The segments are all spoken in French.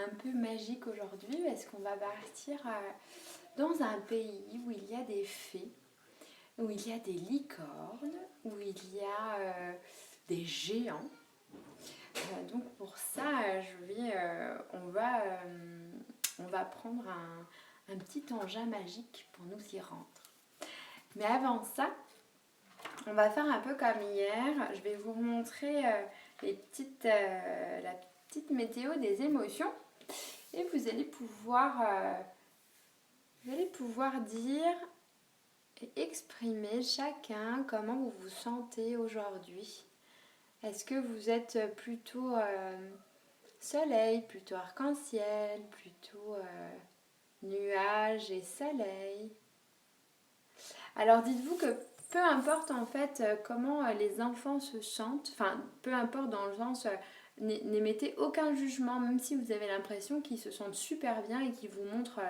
un peu magique aujourd'hui parce qu'on va partir dans un pays où il y a des fées, où il y a des licornes, où il y a des géants. Donc pour ça, on va prendre un petit engin magique pour nous y rendre. Mais avant ça, on va faire un peu comme hier. Je vais vous montrer la petite météo des émotions. Et vous allez pouvoir dire et exprimer chacun comment vous vous sentez aujourd'hui. Est-ce que vous êtes plutôt soleil, plutôt arc-en-ciel, plutôt nuages et soleil? Alors dites-vous que peu importe en fait comment les enfants se sentent, enfin peu importe dans le sens, n'émettez aucun jugement, même si vous avez l'impression qu'ils se sentent super bien et qu'ils vous montrent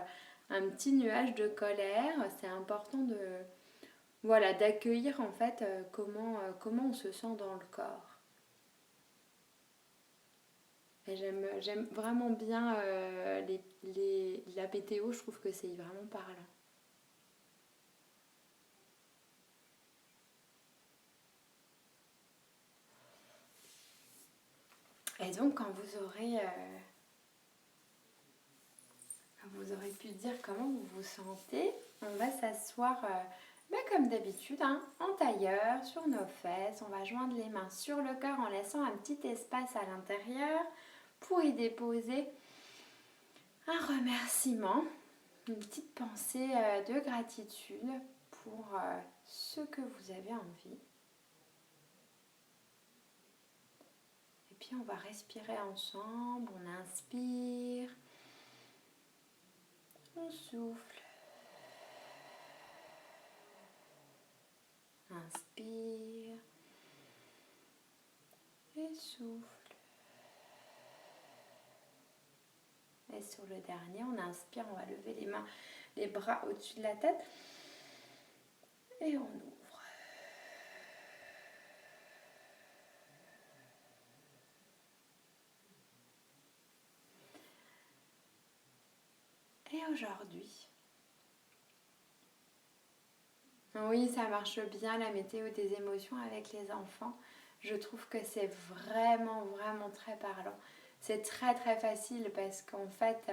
un petit nuage de colère. C'est important d'accueillir en fait comment on se sent dans le corps. Et j'aime vraiment bien la météo, je trouve que c'est vraiment parlant. Et donc quand vous aurez pu dire comment vous vous sentez, on va s'asseoir comme d'habitude, en tailleur, sur nos fesses. On va joindre les mains sur le cœur en laissant un petit espace à l'intérieur pour y déposer un remerciement, une petite pensée de gratitude pour ce que vous avez envie. Et puis on va respirer ensemble, on inspire, on souffle. Inspire et souffle. Et sur le dernier, on inspire, on va lever les bras au-dessus de la tête et on ouvre. Et aujourd'hui, oui, ça marche bien la météo des émotions avec les enfants. Je trouve que c'est vraiment, vraiment très parlant. C'est très très facile parce qu'en fait,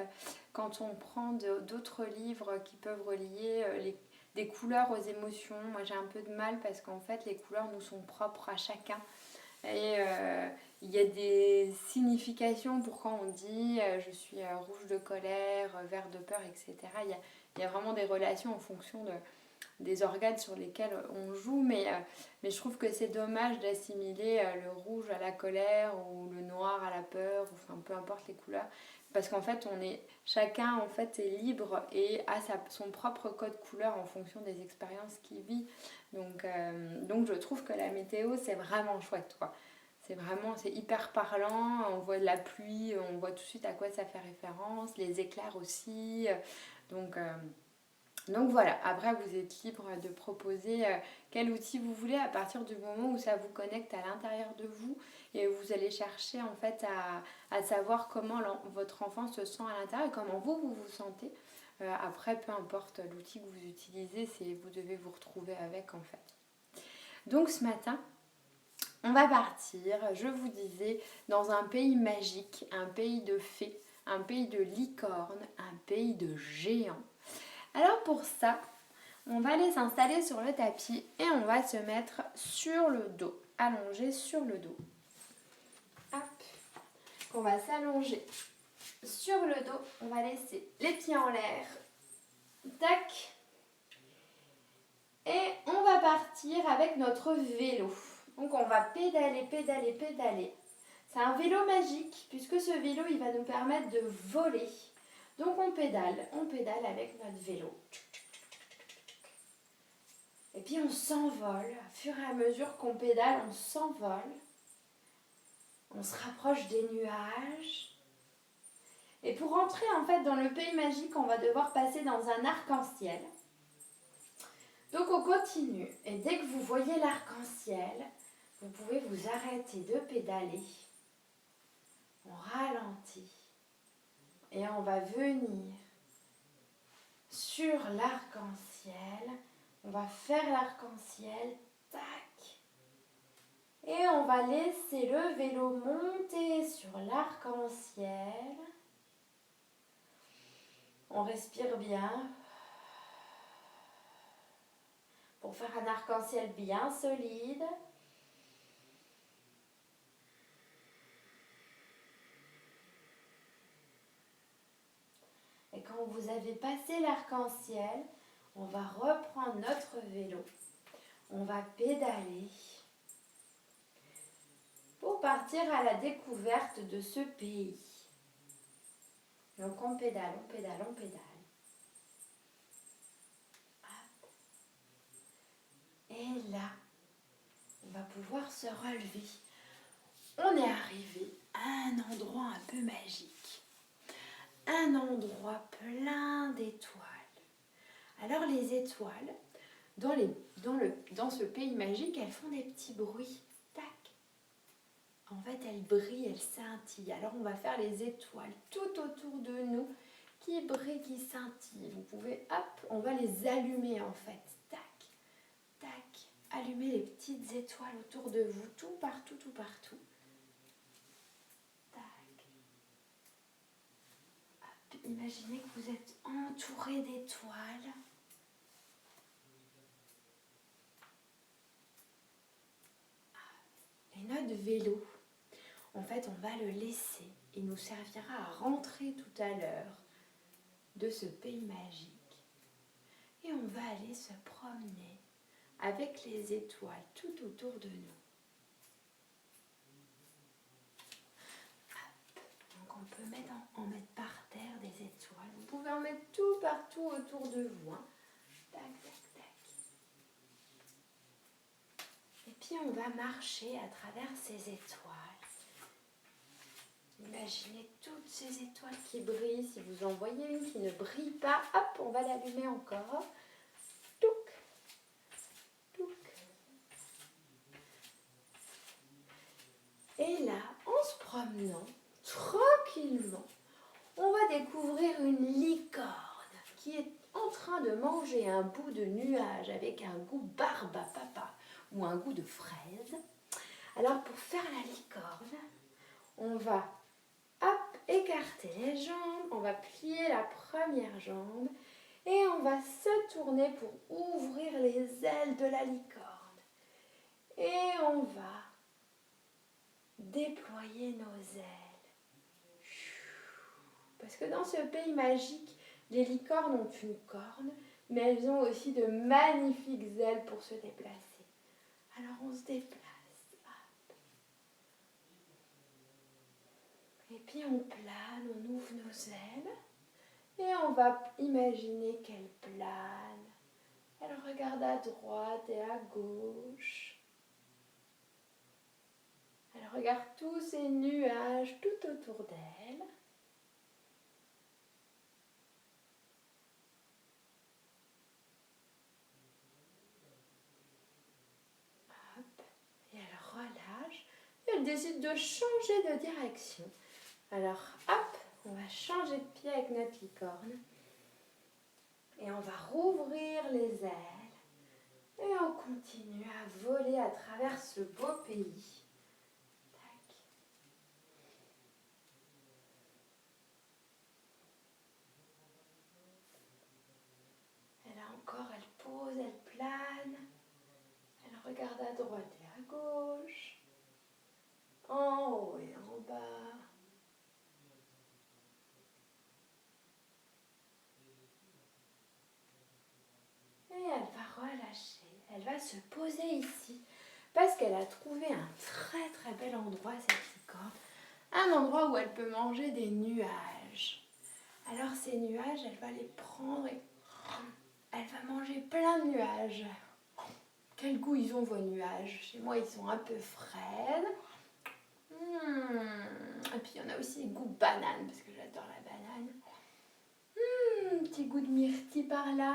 quand on prend d'autres livres qui peuvent relier des couleurs aux émotions, moi j'ai un peu de mal parce qu'en fait les couleurs nous sont propres à chacun. Et il y a des significations pour quand on dit je suis rouge de colère, vert de peur, etc. Il y a vraiment des relations en fonction des organes sur lesquels on joue, mais je trouve que c'est dommage d'assimiler le rouge à la colère ou le noir à la peur, ou enfin peu importe les couleurs, parce qu'en fait chacun en fait est libre et a son propre code couleur en fonction des expériences qu'il vit. Donc je trouve que la météo c'est vraiment chouette quoi. C'est hyper parlant, on voit de la pluie, on voit tout de suite à quoi ça fait référence, les éclairs aussi, donc voilà, après vous êtes libre de proposer quel outil vous voulez à partir du moment où ça vous connecte à l'intérieur de vous et vous allez chercher en fait à savoir comment votre enfant se sent à l'intérieur et comment vous vous sentez. Après, peu importe l'outil que vous utilisez, vous devez vous retrouver avec en fait. Donc ce matin, on va partir, je vous disais, dans un pays magique, un pays de fées, un pays de licornes, un pays de géants. Alors pour ça, on va aller s'installer sur le tapis et on va se mettre sur le dos, allongé sur le dos. Hop, on va s'allonger sur le dos, on va laisser les pieds en l'air. Tac. Et on va partir avec notre vélo. Donc on va pédaler, pédaler, pédaler. C'est un vélo magique puisque ce vélo il va nous permettre de voler. Donc on pédale avec notre vélo. Et puis on s'envole, au fur et à mesure qu'on pédale, on s'envole. On se rapproche des nuages. Et pour entrer en fait dans le pays magique, on va devoir passer dans un arc-en-ciel. Donc on continue. Et dès que vous voyez l'arc-en-ciel, vous pouvez vous arrêter de pédaler. On ralentit. Et on va venir sur l'arc-en-ciel. On va faire l'arc-en-ciel. Tac. Et on va laisser le vélo monter sur l'arc-en-ciel. On respire bien pour faire un arc-en-ciel bien solide. Et quand vous avez passé l'arc-en-ciel, on va reprendre notre vélo. On va pédaler pour partir à la découverte de ce pays. Donc on pédale, on pédale, on pédale. Hop. Et là, on va pouvoir se relever. On est arrivé à un endroit un peu magique. Un endroit plein d'étoiles. Alors les étoiles, dans ce pays magique, elles font des petits bruits. Tac. En fait, elles brillent, elles scintillent. Alors on va faire les étoiles tout autour de nous qui brillent, qui scintillent. Vous pouvez, hop, on va les allumer en fait. Tac, tac. Allumez les petites étoiles autour de vous, tout partout, tout partout. Tac. Hop, imaginez que vous êtes entouré d'étoiles. Et notre vélo, en fait, on va le laisser. Il nous servira à rentrer tout à l'heure de ce pays magique. Et on va aller se promener avec les étoiles tout autour de nous. Hop. Donc on peut en mettre par terre des étoiles. Vous pouvez en mettre tout partout autour de vous. Hein. Tac, tac, tac. Et puis on va marcher à travers ces étoiles. Imaginez toutes ces étoiles qui brillent. Si vous en voyez une qui ne brille pas, hop, on va l'allumer encore. Touc, touc. Et là, en se promenant tranquillement, on va découvrir une licorne qui est en train de manger un bout de nuage avec un goût barbe à papa ou un goût de fraise. Alors pour faire la licorne, on va écarter les jambes, on va plier la première jambe et on va se tourner pour ouvrir les ailes de la licorne. Et on va déployer nos ailes. Parce que dans ce pays magique, les licornes ont une corne, mais elles ont aussi de magnifiques ailes pour se déplacer. Alors on se déplace. Et puis on plane, on ouvre nos ailes et on va imaginer qu'elle plane. Elle regarde à droite et à gauche. Elle regarde tous ces nuages tout autour d'elle. Hop, et elle relâche et elle décide de changer de direction. Alors, hop, on va changer de pied avec notre licorne. Et on va rouvrir les ailes. Et on continue à voler à travers ce beau pays. Tac. Et là encore, elle pose, elle plane. Elle regarde à droite et à gauche. En haut et en bas. Et elle va relâcher, elle va se poser ici parce qu'elle a trouvé un très très bel endroit, cette licorne. Un endroit où elle peut manger des nuages. Alors ces nuages, elle va les prendre et elle va manger plein de nuages. Quel goût ils ont vos nuages? Chez moi, ils sont un peu fraises. Et puis il y en a aussi goût banane parce que j'adore la banane. Petit goût de myrtille par là.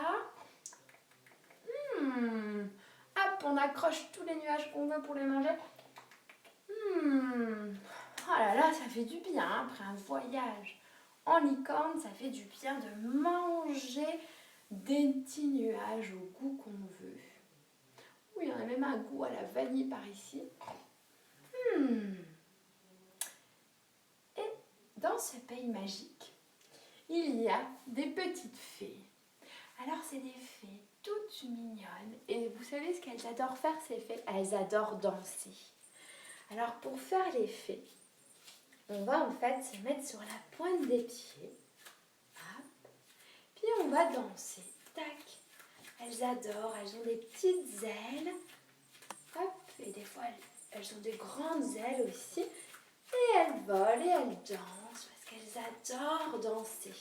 Hop, on accroche tous les nuages qu'on veut pour les manger. Oh là là, ça fait du bien après un voyage en licorne, ça fait du bien de manger des petits nuages au goût qu'on veut. Oui, il y en a même un goût à la vanille par ici. Et dans ce pays magique, il y a des petites fées. Alors, c'est des fées toutes mignonnes. Et vous savez ce qu'elles adorent faire, ces fées? Elles adorent danser. Alors, pour faire les fées, on va en fait se mettre sur la pointe des pieds. Hop. Puis on va danser. Tac. Elles adorent, elles ont des petites ailes. Hop. Et des fois, elles ont des grandes ailes aussi. Et elles volent et elles dansent parce qu'elles adorent danser.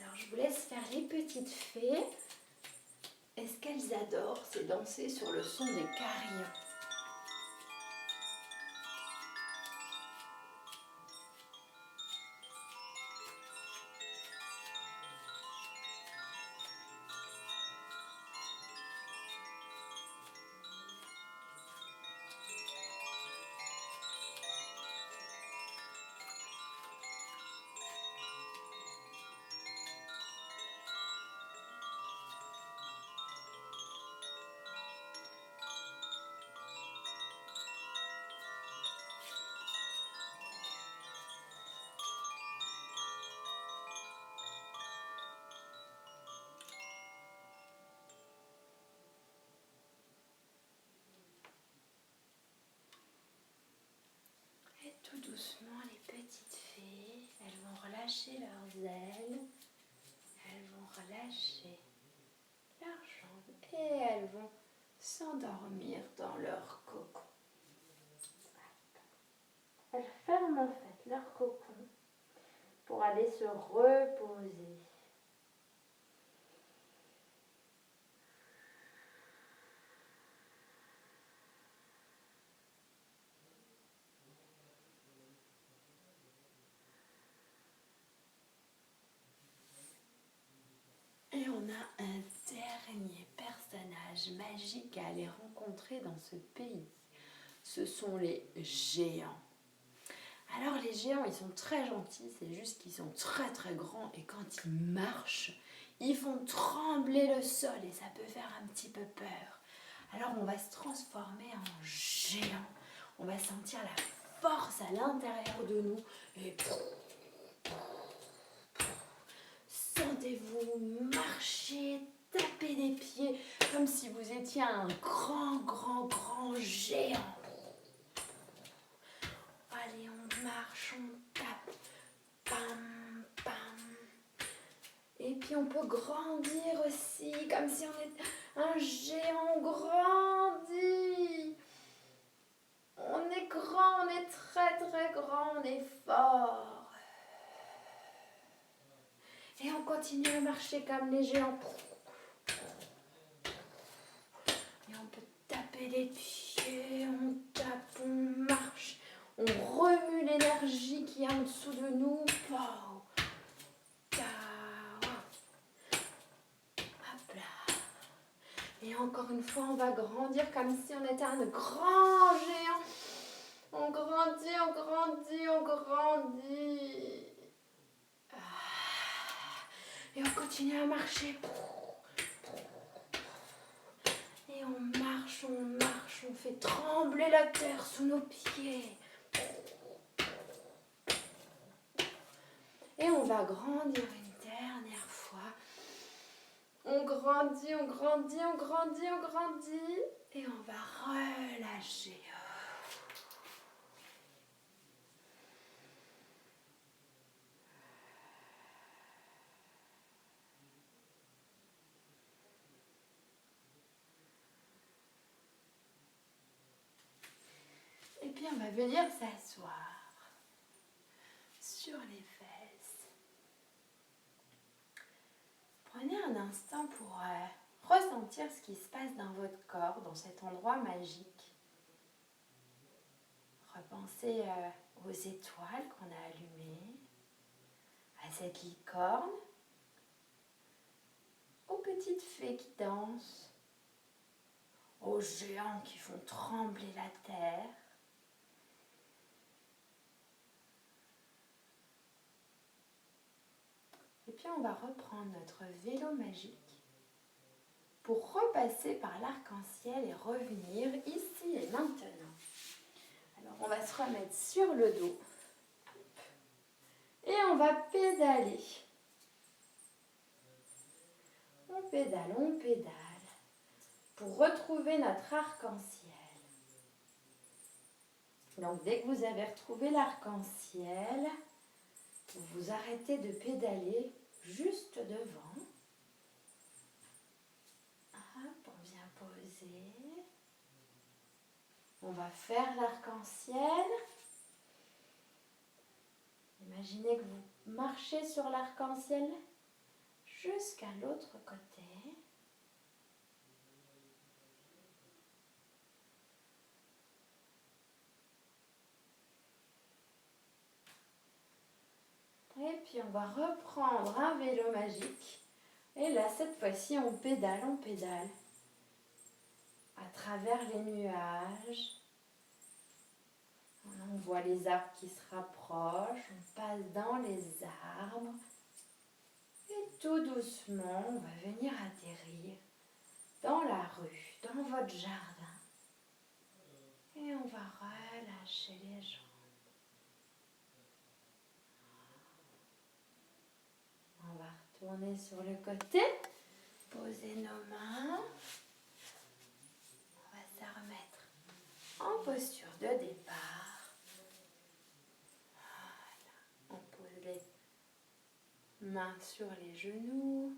Alors, je vous laisse faire les petites fées. Et ce qu'elles adorent, c'est danser sur le son des carillons. Tout doucement, les petites fées, elles vont relâcher leurs ailes, elles vont relâcher leurs jambes et elles vont s'endormir dans leur cocon. Elles ferment en fait leur cocon pour aller se reposer. Et on a un dernier personnage magique à aller rencontrer dans ce pays. Ce sont les géants. Alors les géants, ils sont très gentils, c'est juste qu'ils sont très très grands et quand ils marchent, ils font trembler le sol et ça peut faire un petit peu peur. Alors on va se transformer en géant. On va sentir la force à l'intérieur de nous et sentez-vous marcher, taper des pieds comme si vous étiez un grand géant. Allez, on marche, on tape. Pam, pam. Et puis on peut grandir aussi, comme si on était un géant grandi. On est grand, on est très très grand, on est fort. Et on continue à marcher comme les géants. Et on peut taper des pieds, on tape, on marche. On remue l'énergie qui est en dessous de nous. Pow. Hop là. Et encore une fois, on va grandir comme si on était un grand géant. On grandit, on grandit, on grandit. Et on continue à marcher. Et on marche, on fait trembler la terre sous nos pieds. Et on va grandir une dernière fois. On grandit, on grandit, on grandit, on grandit. Et on va relâcher. Et puis on va venir s'asseoir sur les fesses. Prenez un instant pour ressentir ce qui se passe dans votre corps, dans cet endroit magique. Repensez aux étoiles qu'on a allumées, à cette licorne, aux petites fées qui dansent, aux géants qui font trembler la terre. puis on va reprendre notre vélo magique pour repasser par l'arc-en-ciel et revenir ici et maintenant. Alors on va se remettre sur le dos et on va pédaler. On pédale pour retrouver notre arc-en-ciel. Donc dès que vous avez retrouvé l'arc-en-ciel, vous vous arrêtez de pédaler juste devant. Hop, on vient poser. On va faire l'arc-en-ciel. Imaginez que vous marchez sur l'arc-en-ciel jusqu'à l'autre côté. Et puis on va reprendre un vélo magique. Et là, cette fois-ci, on pédale à travers les nuages. On voit les arbres qui se rapprochent, on passe dans les arbres. Et tout doucement, on va venir atterrir dans la rue, dans votre jardin. Et on va relâcher les jambes. On va retourner sur le côté, poser nos mains. On va se remettre en posture de départ. Voilà. On pose les mains sur les genoux.